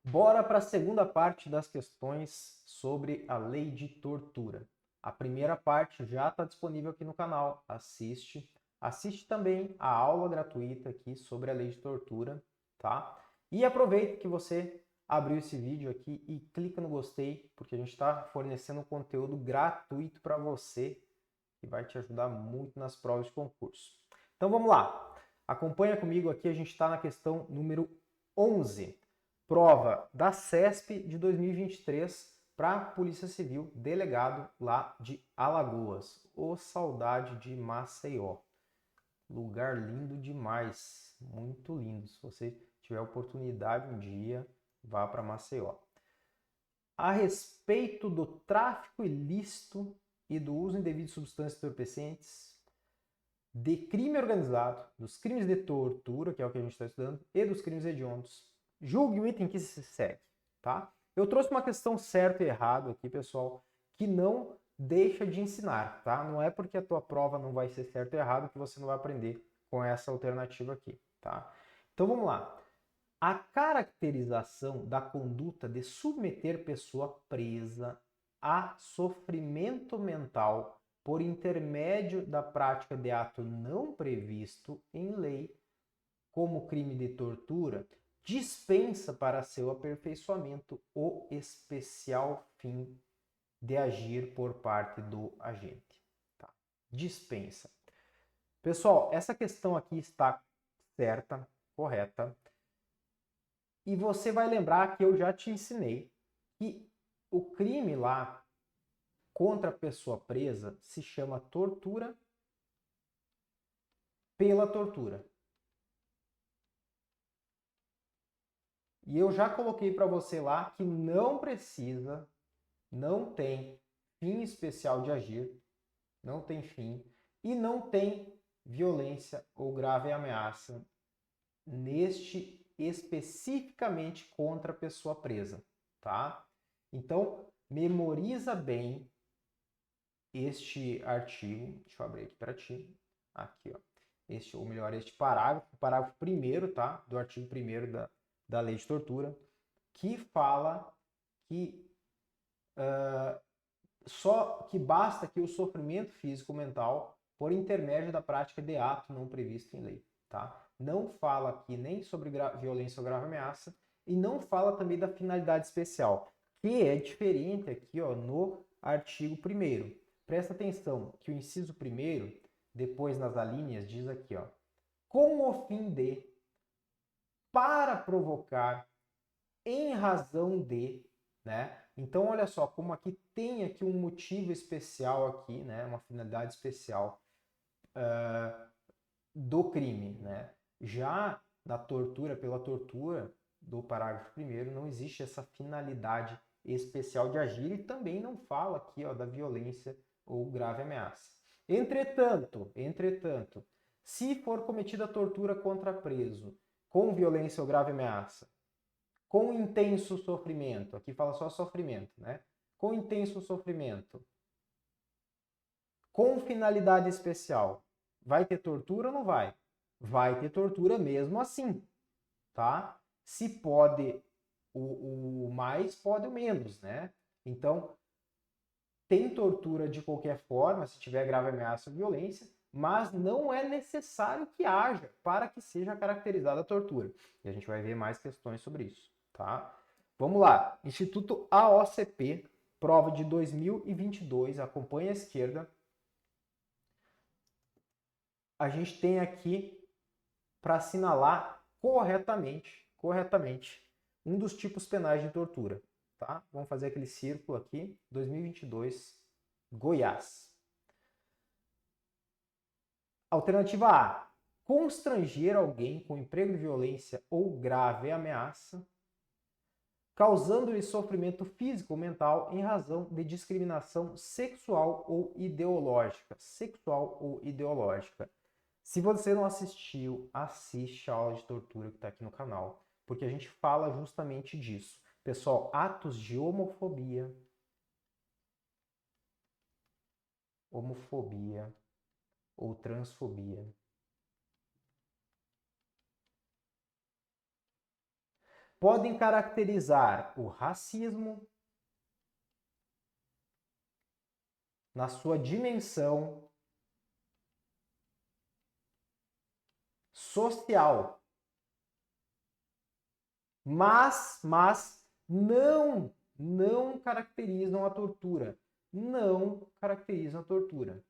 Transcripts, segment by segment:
Bora para a segunda parte das questões sobre a lei de tortura. A primeira parte já está disponível aqui no canal, assiste. Assiste também a aula gratuita aqui sobre a lei de tortura, tá? E aproveita que você abriu esse vídeo aqui e clica no gostei, porque a gente está fornecendo conteúdo gratuito para você que vai te ajudar muito nas provas de concurso. Então vamos lá. Acompanha comigo aqui, a gente está na questão número 11. Prova da CESP de 2023 para Polícia Civil, delegado lá de Alagoas. Ô, saudade de Maceió. Lugar lindo demais, muito lindo. Se você tiver oportunidade um dia, vá para Maceió. A respeito do tráfico ilícito e do uso indevido de substâncias entorpecentes, de crime organizado, dos crimes de tortura, que é o que a gente está estudando, e dos crimes hediondos. Julgue o item que se segue, tá? Eu trouxe uma questão certa e errada aqui, pessoal, que não deixa de ensinar, tá? Não é porque a tua prova não vai ser certa ou errada que você não vai aprender com essa alternativa aqui, tá? Então vamos lá. A caracterização da conduta de submeter pessoa presa a sofrimento mental por intermédio da prática de ato não previsto em lei, como crime de tortura, dispensa para seu aperfeiçoamento o especial fim de agir por parte do agente. Tá? Dispensa. Pessoal, essa questão aqui está certa, correta. E você vai lembrar que eu já te ensinei que o crime lá contra a pessoa presa se chama tortura pela tortura. E eu já coloquei para você lá que não precisa, não tem fim especial de agir, não tem fim, e não tem violência ou grave ameaça neste especificamente contra a pessoa presa, tá? Então, memoriza bem este artigo, deixa eu abrir aqui para ti, aqui ó, ou melhor, este parágrafo, o parágrafo primeiro, tá, do artigo 1º da lei de tortura, que fala que só que basta que o sofrimento físico ou mental por intermédio da prática de ato não previsto em lei, tá? Não fala aqui nem sobre violência ou grave ameaça e não fala também da finalidade especial, que é diferente aqui, ó, no artigo 1º. Presta atenção que o inciso 1º, depois nas alíneas, diz aqui, ó, com o fim de, para provocar, em razão de, né? Então, olha só, como aqui tem aqui um motivo especial aqui, né? Uma finalidade especial do crime, né? Já na tortura, pela tortura do parágrafo 1º, não existe essa finalidade especial de agir e também não fala aqui, ó, da violência ou grave ameaça. Entretanto, se for cometida tortura contra preso com violência ou grave ameaça, com intenso sofrimento, aqui fala só sofrimento, né? Com intenso sofrimento, com finalidade especial, vai ter tortura ou não vai? Vai ter tortura mesmo assim, tá? Se pode o mais, pode o menos, né? Então, tem tortura de qualquer forma, se tiver grave ameaça ou violência, mas não é necessário que haja para que seja caracterizada a tortura. E a gente vai ver mais questões sobre isso, tá? Vamos lá. Instituto AOCP, prova de 2022, acompanha à esquerda. A gente tem aqui para assinalar corretamente, um dos tipos penais de tortura, tá? Vamos fazer aquele círculo aqui, 2022, Goiás. Alternativa A, constranger alguém com emprego de violência ou grave ameaça, causando-lhe sofrimento físico ou mental em razão de discriminação sexual ou ideológica. Sexual ou ideológica. Se você não assistiu, assiste a aula de tortura que está aqui no canal, porque a gente fala justamente disso. Pessoal, atos de homofobia ou transfobia podem caracterizar o racismo na sua dimensão social, mas não caracterizam a tortura. Não caracterizam a tortura.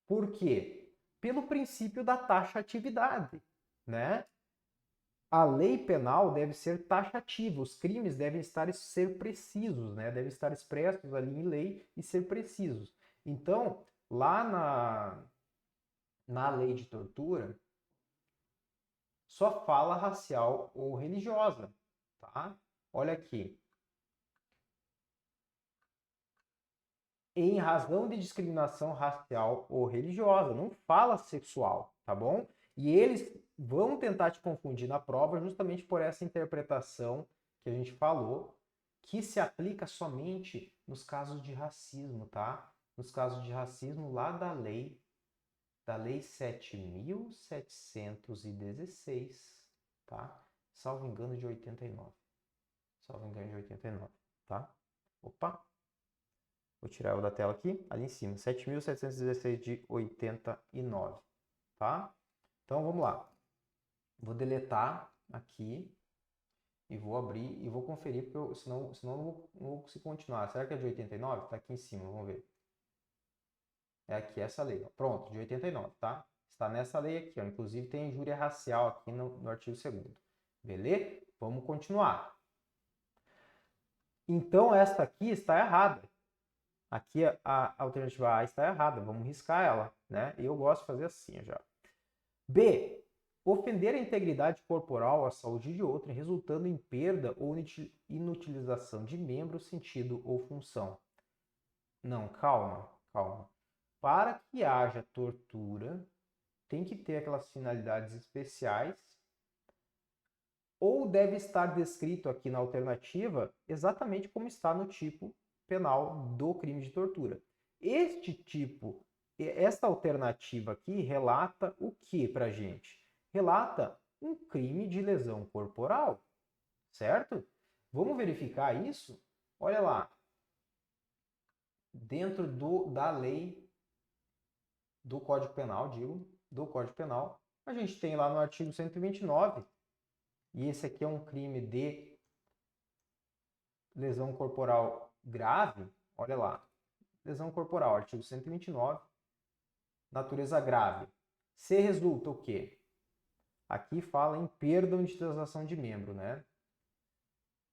Por quê? Pelo princípio da taxatividade, né? A lei penal deve ser taxativa, os crimes devem ser precisos, né? Devem estar expressos ali em lei e ser precisos. Então, lá na lei de tortura, só fala racial ou religiosa, tá? Olha aqui. Em razão de discriminação racial ou religiosa, não fala sexual, tá bom? E eles vão tentar te confundir na prova justamente por essa interpretação que a gente falou, que se aplica somente nos casos de racismo, tá? Nos casos de racismo lá da lei 7.716, tá? Salvo engano de 89. Salvo engano de 89, tá? Opa! Vou tirar o da tela aqui, ali em cima, 7.716 de 89, tá? Então vamos lá. Vou deletar aqui e vou abrir e vou conferir, porque senão eu não vou conseguir continuar. Será que é de 89? Tá aqui em cima, vamos ver. É aqui essa lei, ó. Pronto, de 89, tá? Está nessa lei aqui, ó. Inclusive tem injúria racial aqui no artigo 2º. Beleza? Vamos continuar. Então esta aqui está errada. Aqui a alternativa A está errada, vamos riscar ela, né? Eu gosto de fazer assim já. B. Ofender a integridade corporal, a saúde de outrem, resultando em perda ou inutilização de membro, sentido ou função. Não, calma, calma. Para que haja tortura, tem que ter aquelas finalidades especiais, ou deve estar descrito aqui na alternativa exatamente como está no tipo penal do crime de tortura. Esta alternativa aqui relata o que para a gente? Relata um crime de lesão corporal, certo? Vamos verificar isso? Olha lá, dentro da lei do Código Penal, do Código Penal, a gente tem lá no artigo 129, e esse aqui é um crime de lesão corporal grave, olha lá, lesão corporal, artigo 129, natureza grave. Se resulta o quê? Aqui fala em perda ou inutilização de membro, né?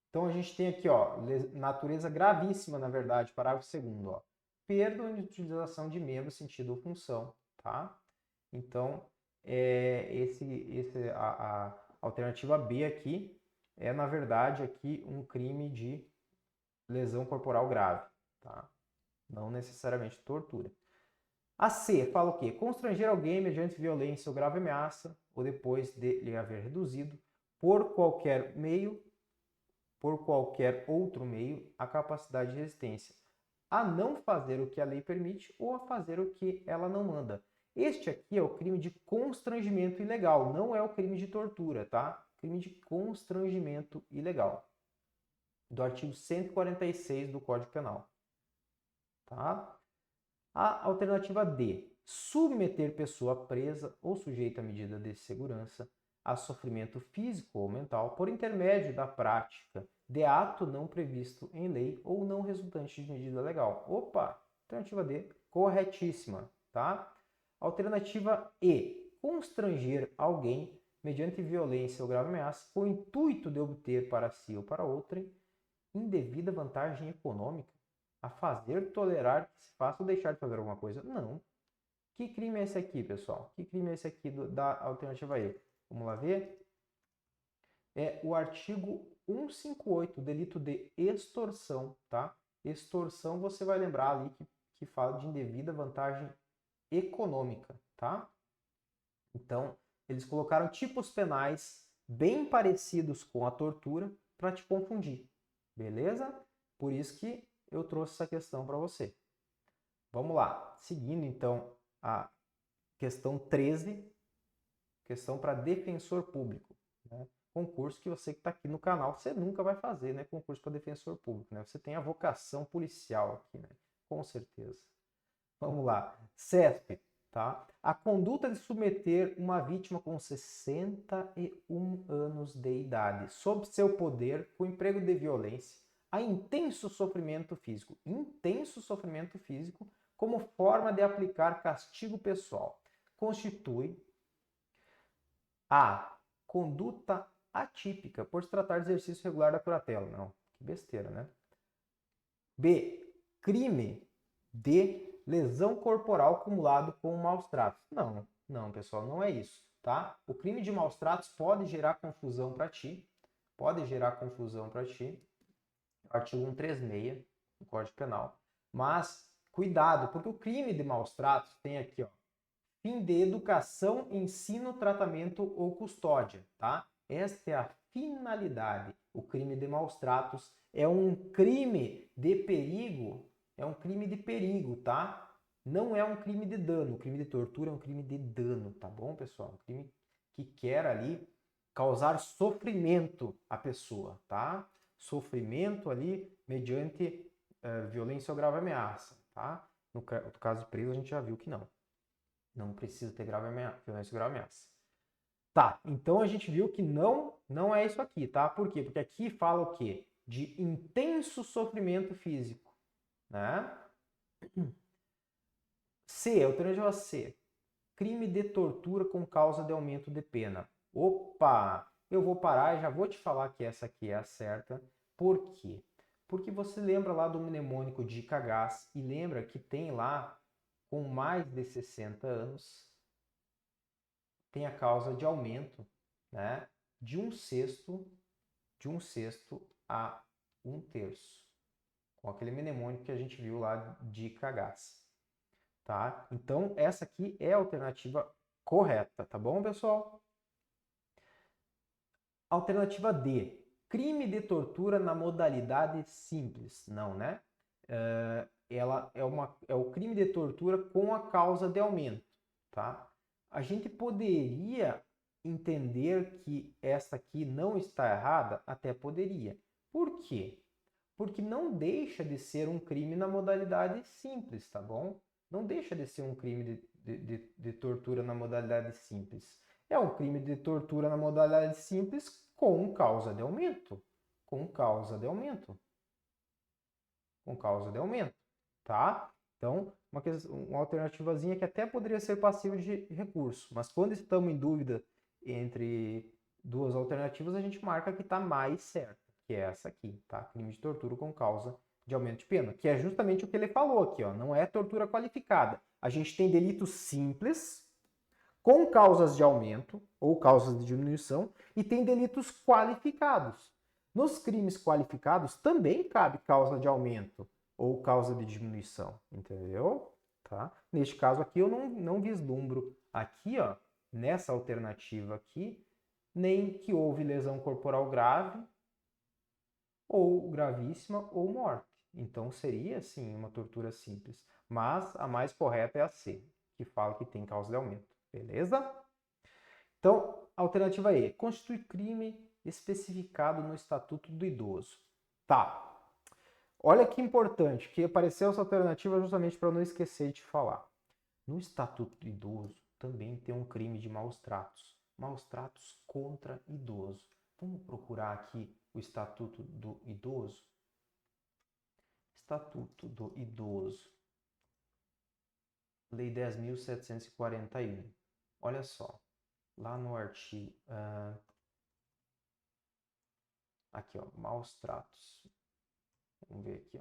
Então a gente tem aqui, ó, natureza gravíssima, na verdade, parágrafo 2º, ó. Perda ou inutilização de membro, sentido ou função, tá? Então, a alternativa B aqui é, na verdade, aqui um crime de lesão corporal grave, tá? Não necessariamente tortura. A C fala o quê? Constranger alguém mediante violência ou grave ameaça, ou depois de lhe haver reduzido, por qualquer outro meio, a capacidade de resistência, a não fazer o que a lei permite ou a fazer o que ela não manda. Este aqui é o crime de constrangimento ilegal, não é o crime de tortura, tá? Crime de constrangimento ilegal, do artigo 146 do Código Penal, tá? A alternativa D, submeter pessoa presa ou sujeita a medida de segurança a sofrimento físico ou mental por intermédio da prática de ato não previsto em lei ou não resultante de medida legal. Opa, alternativa D, corretíssima, tá? Alternativa E, constranger alguém mediante violência ou grave ameaça com o intuito de obter para si ou para outrem indevida vantagem econômica, a fazer tolerar que se faça ou deixar de fazer alguma coisa? Não. Que crime é esse aqui, pessoal? Que crime é esse aqui da alternativa E? Vamos lá ver? É o artigo 158, delito de extorsão, tá? Extorsão, você vai lembrar ali que fala de indevida vantagem econômica, tá? Então, eles colocaram tipos penais bem parecidos com a tortura para te confundir, beleza? Por isso que eu trouxe essa questão para você. Vamos lá, seguindo então a questão 13, questão para defensor público, né? concurso que você que está aqui no canal, você nunca vai fazer, né? Concurso para defensor público, né? Você tem a vocação policial aqui, né? Com certeza. Vamos lá. CESP, tá? A conduta de submeter uma vítima com 61 anos de idade, sob seu poder, com emprego de violência, a intenso sofrimento físico. Intenso sofrimento físico como forma de aplicar castigo pessoal. Constitui a conduta atípica por se tratar de exercício regular da curatela. Não, que besteira, né? B. Crime de lesão corporal acumulado com maus tratos. Não, não, pessoal, não é isso, tá? O crime de maus tratos pode gerar confusão para ti, pode gerar confusão para ti, artigo 136 do Código Penal, mas cuidado, porque o crime de maus tratos tem aqui, ó, fim de educação, ensino, tratamento ou custódia, tá? Esta é a finalidade. O crime de maus tratos é um crime de perigo, tá? Não é um crime de dano. O crime de tortura é um crime de dano, tá bom, pessoal? Um crime que quer ali causar sofrimento à pessoa, tá? Sofrimento ali mediante violência ou grave ameaça, tá? No caso de preso, a gente já viu que não. Não precisa ter violência ou grave ameaça. Tá, então a gente viu que não é isso aqui, tá? Por quê? Porque aqui fala o quê? De intenso sofrimento físico, né? C, alternativa C. Crime de tortura com causa de aumento de pena. Opa! Eu vou parar e já vou te falar que essa aqui é a certa. Por quê? Porque você lembra lá do mnemônico de Cagás e lembra que tem lá, com mais de 60 anos, tem a causa de aumento, né, de um sexto a um terço, com aquele mnemônico que a gente viu lá de Cagás, tá? Então, essa aqui é a alternativa correta, tá bom, pessoal? Alternativa D, crime de tortura na modalidade simples. Não, né? Ela é o crime de tortura com a causa de aumento, tá? A gente poderia entender que essa aqui não está errada? Até poderia. Por quê? Porque não deixa de ser um crime na modalidade simples, tá bom? Não deixa de ser um crime de tortura na modalidade simples. É um crime de tortura na modalidade simples com causa de aumento. Com causa de aumento. Com causa de aumento, tá? Então, uma alternativazinha que até poderia ser passível de recurso, mas quando estamos em dúvida entre duas alternativas, a gente marca que está mais certa, que é essa aqui, tá? Crime de tortura com causa de aumento de pena, que é justamente o que ele falou aqui, ó, não é tortura qualificada. A gente tem delitos simples, com causas de aumento ou causas de diminuição, e tem delitos qualificados. Nos crimes qualificados também cabe causa de aumento ou causa de diminuição, entendeu? Tá? Neste caso aqui eu não vislumbro aqui, ó, nessa alternativa aqui, nem que houve lesão corporal grave ou gravíssima ou morte. Então seria sim uma tortura simples, mas a mais correta é a C, que fala que tem causa de aumento. Beleza? Então, alternativa E, constitui crime especificado no Estatuto do Idoso. Tá. Olha que importante, que apareceu essa alternativa justamente para eu não esquecer de te falar. No Estatuto do Idoso também tem um crime de maus tratos. Maus tratos contra idoso. Vamos procurar aqui o Estatuto do Idoso? Estatuto do Idoso. Lei 10.741. Olha só. Lá no artigo... aqui, ó. Maus tratos. Vamos ver aqui,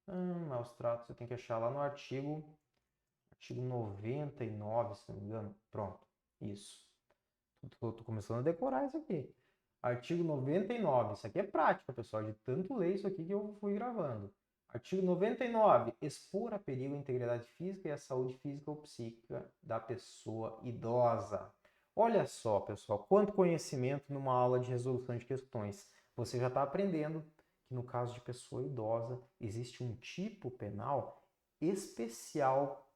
ó. Maus tratos, você tem que achar lá no artigo 99, se não me engano. Pronto, isso. Tô começando a decorar isso aqui. Artigo 99, isso aqui é prática, pessoal, de tanto ler isso aqui que eu fui gravando. Artigo 99, expor a perigo a integridade física e a saúde física ou psíquica da pessoa idosa. Olha só, pessoal, quanto conhecimento numa aula de resolução de questões. Você já está aprendendo que no caso de pessoa idosa existe um tipo penal especial,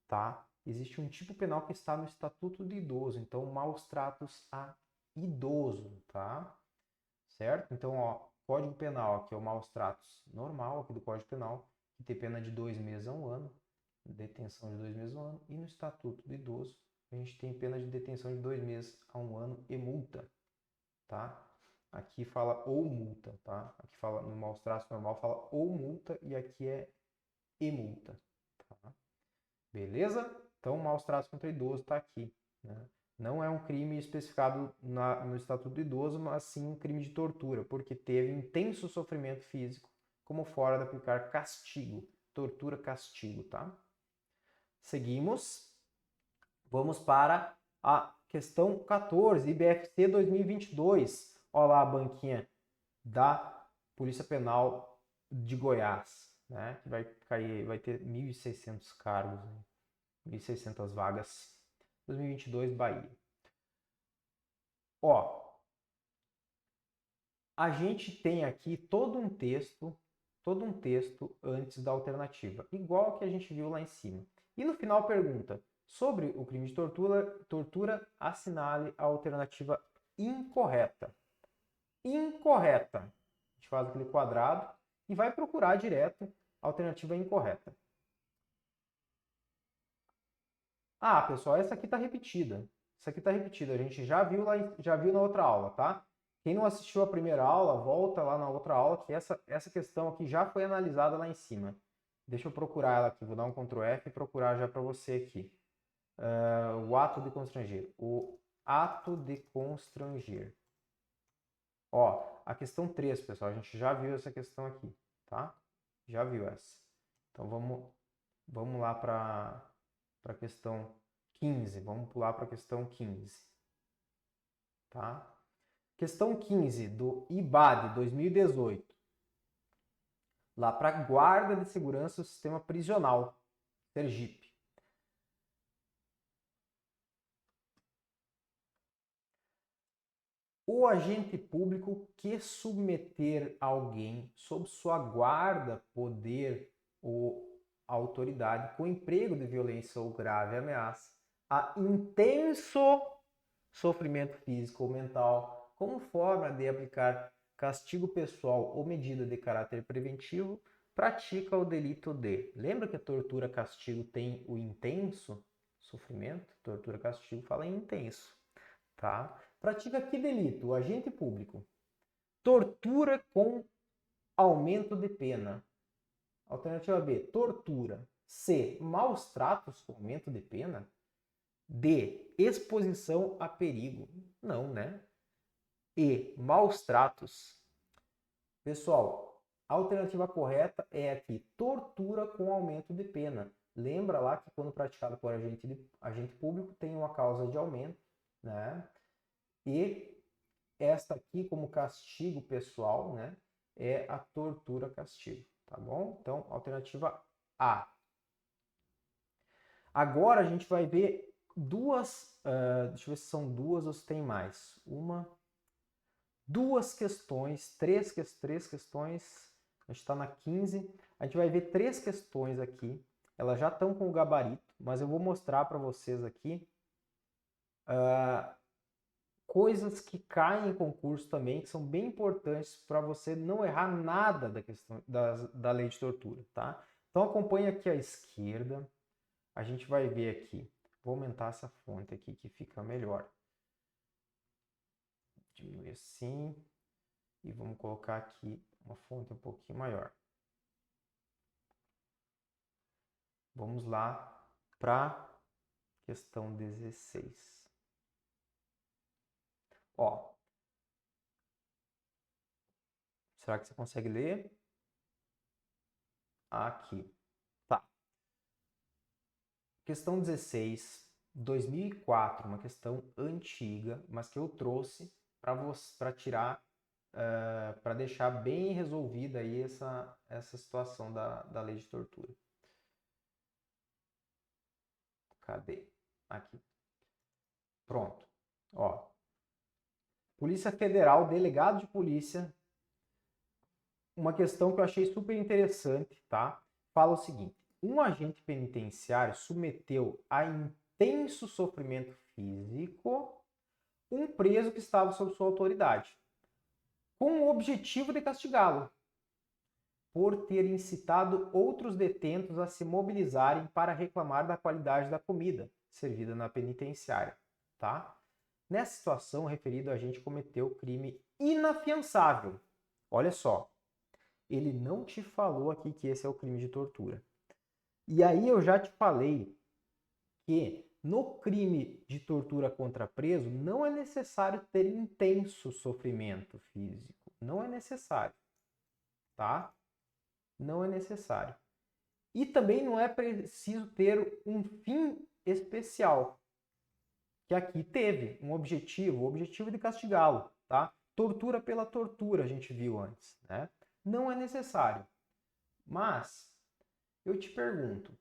tá? Existe um tipo penal que está no Estatuto do Idoso, então maus tratos a idoso, tá? Certo? Então, ó, Código Penal, aqui é o maus tratos normal aqui do Código Penal, que tem pena de 2 meses a 1 ano, detenção de 2 meses a 1 ano, e no Estatuto do Idoso, a gente tem pena de detenção de 2 meses a 1 ano e multa, tá? Aqui fala ou multa, tá? Aqui fala no maus tratos normal fala ou multa e aqui é e multa, tá? Beleza? Então, maus tratos contra idoso está aqui, né? Não é um crime especificado no Estatuto do Idoso, mas sim um crime de tortura, porque teve intenso sofrimento físico como forma de aplicar castigo, tortura, castigo, tá? Seguimos. Vamos para a questão 14, IBFC 2022. Olha lá a banquinha da Polícia Penal de Goiás, né? Que vai cair, vai ter 1.600 cargos, né? 1.600 vagas. 2022, Bahia. Ó, a gente tem aqui todo um texto antes da alternativa, igual que a gente viu lá em cima. E no final pergunta, sobre o crime de tortura, assinale a alternativa incorreta. Incorreta. A gente faz aquele quadrado e vai procurar direto a alternativa incorreta. Ah, pessoal, essa aqui está repetida. Essa aqui está repetida. A gente já viu na outra aula, tá? Quem não assistiu a primeira aula, volta lá na outra aula, que essa questão aqui já foi analisada lá em cima. Deixa eu procurar ela aqui. Vou dar um Ctrl F e procurar já para você aqui. O ato de constranger. O ato de constranger. Ó, a questão 3, pessoal. A gente já viu essa questão aqui, tá? Já viu essa. Então vamos lá para a questão 15. Vamos pular para a questão 15. Tá? Questão 15 do IBAD 2018. Lá para a Guarda de Segurança do Sistema Prisional, Sergipe. O agente público que submeter alguém sob sua guarda, poder ou autoridade com emprego de violência ou grave ameaça a intenso sofrimento físico ou mental como forma de aplicar castigo pessoal ou medida de caráter preventivo, pratica o delito de. Lembra que a tortura castigo tem o intenso sofrimento? Tortura castigo fala em intenso, tá? Pratica que delito? O agente público. Tortura com aumento de pena. Alternativa B, tortura. C, maus tratos com aumento de pena. D, exposição a perigo. Não, né? E, maus tratos. Pessoal, a alternativa correta é aqui, tortura com aumento de pena. Lembra lá que quando praticado por agente público tem uma causa de aumento, né? E esta aqui, como castigo pessoal, né, é a tortura-castigo, tá bom? Então, alternativa A. Agora a gente vai ver deixa eu ver se são duas ou se tem mais. Duas questões, três questões, a gente está na 15, a gente vai ver 3 questões aqui, elas já estão com o gabarito, mas eu vou mostrar para vocês aqui coisas que caem em concurso também, que são bem importantes para você não errar nada da questão da lei de tortura, tá? Então acompanhe aqui à esquerda, a gente vai ver aqui, vou aumentar essa fonte aqui que fica melhor. Diminuir assim, e vamos colocar aqui uma fonte um pouquinho maior. Vamos lá para questão 16. Ó, será que você consegue ler? Aqui. Tá. Questão 16, 2004, uma questão antiga, mas que eu trouxe para tirar, para deixar bem resolvida aí essa situação da lei de tortura. Cadê? Aqui. Pronto. Ó. Polícia Federal, delegado de polícia. Uma questão que eu achei super interessante, tá? Fala o seguinte: um agente penitenciário submeteu a intenso sofrimento físico um preso que estava sob sua autoridade, com o objetivo de castigá-lo, por ter incitado outros detentos a se mobilizarem para reclamar da qualidade da comida servida na penitenciária, tá? Nessa situação, o referido agente cometeu crime inafiançável. Olha só, ele não te falou aqui que esse é o crime de tortura. E aí eu já te falei que no crime de tortura contra preso não é necessário ter intenso sofrimento físico. Não é necessário, tá? Não é necessário. E também não é preciso ter um fim especial, que aqui teve um objetivo, o objetivo de castigá-lo, tá? Tortura pela tortura, a gente viu antes, né? Não é necessário. Mas eu te pergunto,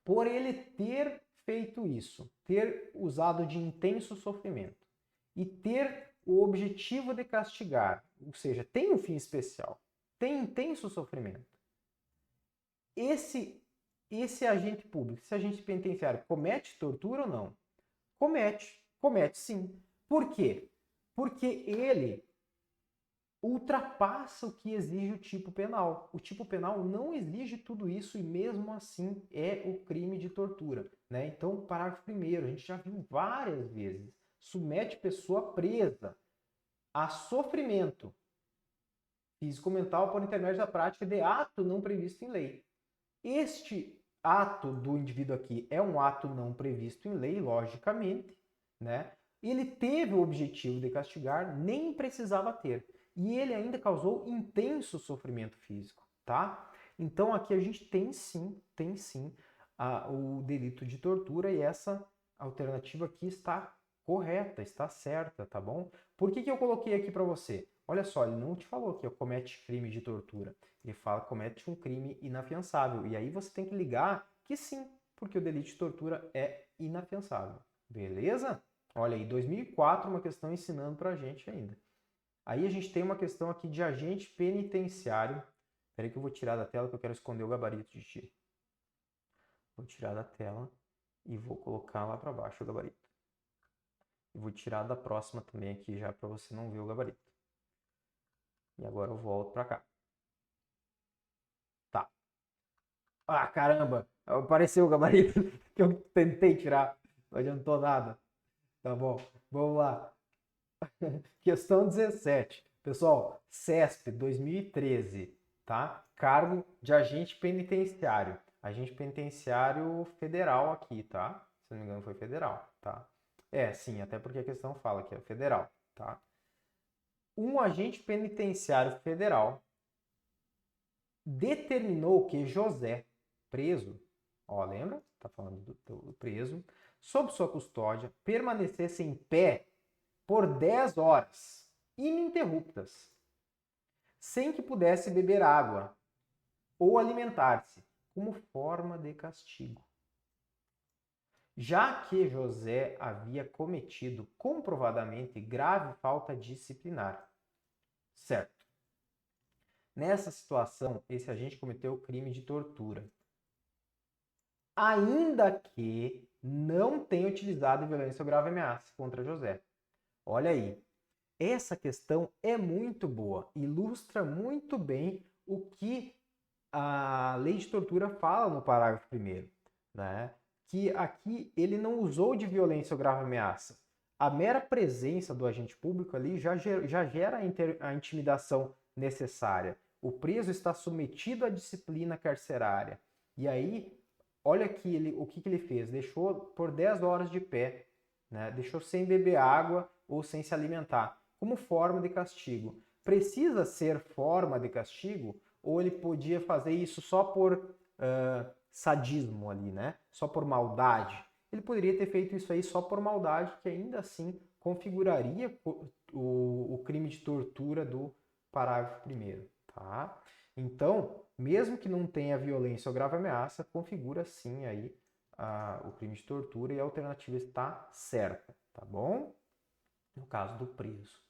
por ele ter feito isso, ter usado de intenso sofrimento e ter o objetivo de castigar, ou seja, tem um fim especial, tem intenso sofrimento. Esse agente público, esse agente penitenciário, comete tortura ou não? Comete sim. Por quê? Porque ele ultrapassa o que exige o tipo penal. O tipo penal não exige tudo isso e mesmo assim é o crime de tortura, né? Então, parágrafo 1º, a gente já viu várias vezes, submete pessoa presa a sofrimento físico-mental por intermédio da prática de ato não previsto em lei. Este ato do indivíduo aqui é um ato não previsto em lei, logicamente, né? Ele teve o objetivo de castigar, nem precisava ter. E ele ainda causou intenso sofrimento físico, tá? Então aqui a gente tem sim o delito de tortura e essa alternativa aqui está correta, está certa, tá bom? Por que eu coloquei aqui para você? Olha só, ele não te falou que comete crime de tortura. Ele fala que comete um crime inafiançável. E aí você tem que ligar que sim, porque o delito de tortura é inafiançável. Beleza? Olha aí, 2004, uma questão ensinando pra gente ainda. Aí a gente tem uma questão aqui de agente penitenciário. Espera aí que eu vou tirar da tela que eu quero esconder o gabarito de ti. Vou tirar da tela e vou colocar lá para baixo o gabarito. E vou tirar da próxima também aqui já para você não ver o gabarito. E agora eu volto para cá. Tá. Ah, caramba! Apareceu o gabarito que eu tentei tirar. Não adiantou nada. Tá bom, vamos lá. Questão 17. Pessoal, CESP 2013, tá? Cargo de agente penitenciário. Agente penitenciário federal aqui, tá? Se não me engano foi federal, tá? É, sim, até porque a questão fala que é federal, tá? Um agente penitenciário federal determinou que José, preso, ó, lembra? Tá falando do preso, sob sua custódia, permanecesse em pé por 10 horas, ininterruptas, sem que pudesse beber água ou alimentar-se, como forma de castigo. Já que José havia cometido comprovadamente grave falta disciplinar. Certo. Nessa situação, esse agente cometeu o crime de tortura, ainda que não tenha utilizado violência ou grave ameaça contra José. Olha aí, essa questão é muito boa, ilustra muito bem o que a lei de tortura fala no parágrafo 1º, né? Que aqui ele não usou de violência ou grave ameaça. A mera presença do agente público ali já gera a intimidação necessária. O preso está submetido à disciplina carcerária. E aí, olha aqui o que ele fez. Deixou por 10 horas de pé, né? Deixou sem beber água ou sem se alimentar, como forma de castigo. Precisa ser forma de castigo? Ou ele podia fazer isso só por sadismo ali, né? Só por maldade. Ele poderia ter feito isso aí só por maldade, que ainda assim configuraria o crime de tortura do parágrafo 1º, tá? Então, mesmo que não tenha violência ou grave ameaça, configura sim aí o crime de tortura e a alternativa está certa, tá bom? No caso do preso,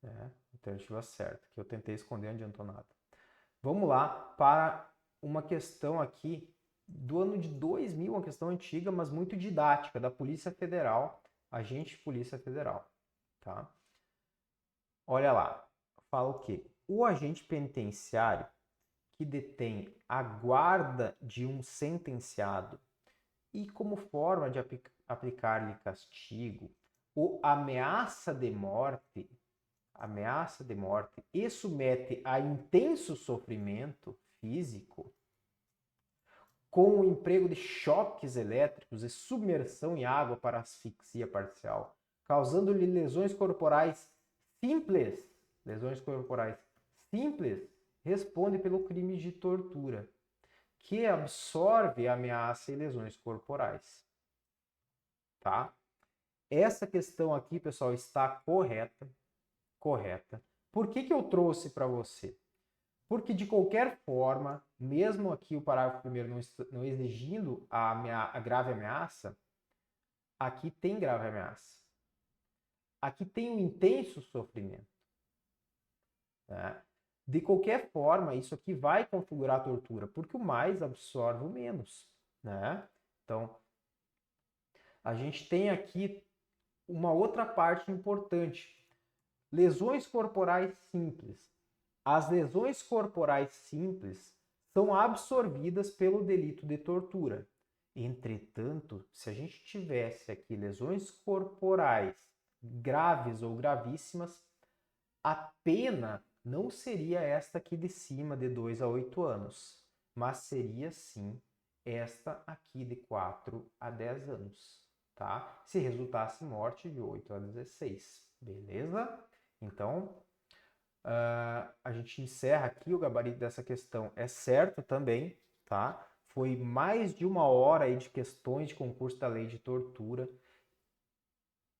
né? Alternativa certa, que eu tentei esconder, não adiantou nada. Vamos lá para uma questão aqui do ano de 2000, uma questão antiga, mas muito didática, da Polícia Federal, agente de Polícia Federal, tá? Olha lá, fala o quê? O agente penitenciário que detém a guarda de um sentenciado e como forma de aplicar-lhe castigo ou ameaça de morte e submete a intenso sofrimento físico com o emprego de choques elétricos e submersão em água para asfixia parcial, causando-lhe lesões corporais simples, responde pelo crime de tortura, que absorve ameaça e lesões corporais. Tá? Essa questão aqui, pessoal, está correta. Por que eu trouxe para você? Porque, de qualquer forma, mesmo aqui o parágrafo primeiro não exigindo a grave ameaça, aqui tem grave ameaça. Aqui tem um intenso sofrimento. Né? De qualquer forma, isso aqui vai configurar a tortura, porque o mais absorve o menos. Né? Então, a gente tem aqui uma outra parte importante. Lesões corporais simples. As lesões corporais simples são absorvidas pelo delito de tortura. Entretanto, se a gente tivesse aqui lesões corporais graves ou gravíssimas, a pena não seria esta aqui de cima, de 2 a 8 anos, mas seria sim esta aqui de 4 a 10 anos, tá? Se resultasse morte de 8 a 16, beleza? Então, a gente encerra aqui o gabarito dessa questão. É certo também, tá? Foi mais de 1 hora aí de questões de concurso da lei de tortura.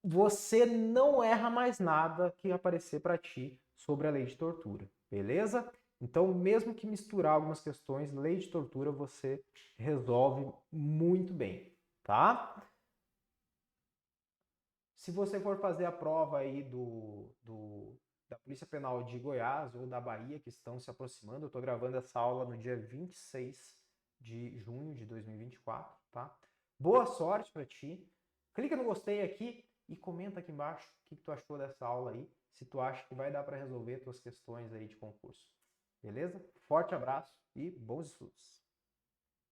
Você não erra mais nada que aparecer para ti sobre a lei de tortura, beleza? Então, mesmo que misturar algumas questões, lei de tortura você resolve muito bem, tá? Se você for fazer a prova aí da Polícia Penal de Goiás ou da Bahia, que estão se aproximando, eu estou gravando essa aula no dia 26 de junho de 2024, tá? Boa sorte para ti. Clica no gostei aqui e comenta aqui embaixo o que tu achou dessa aula aí, se tu acha que vai dar para resolver tuas questões aí de concurso. Beleza? Forte abraço e bons estudos!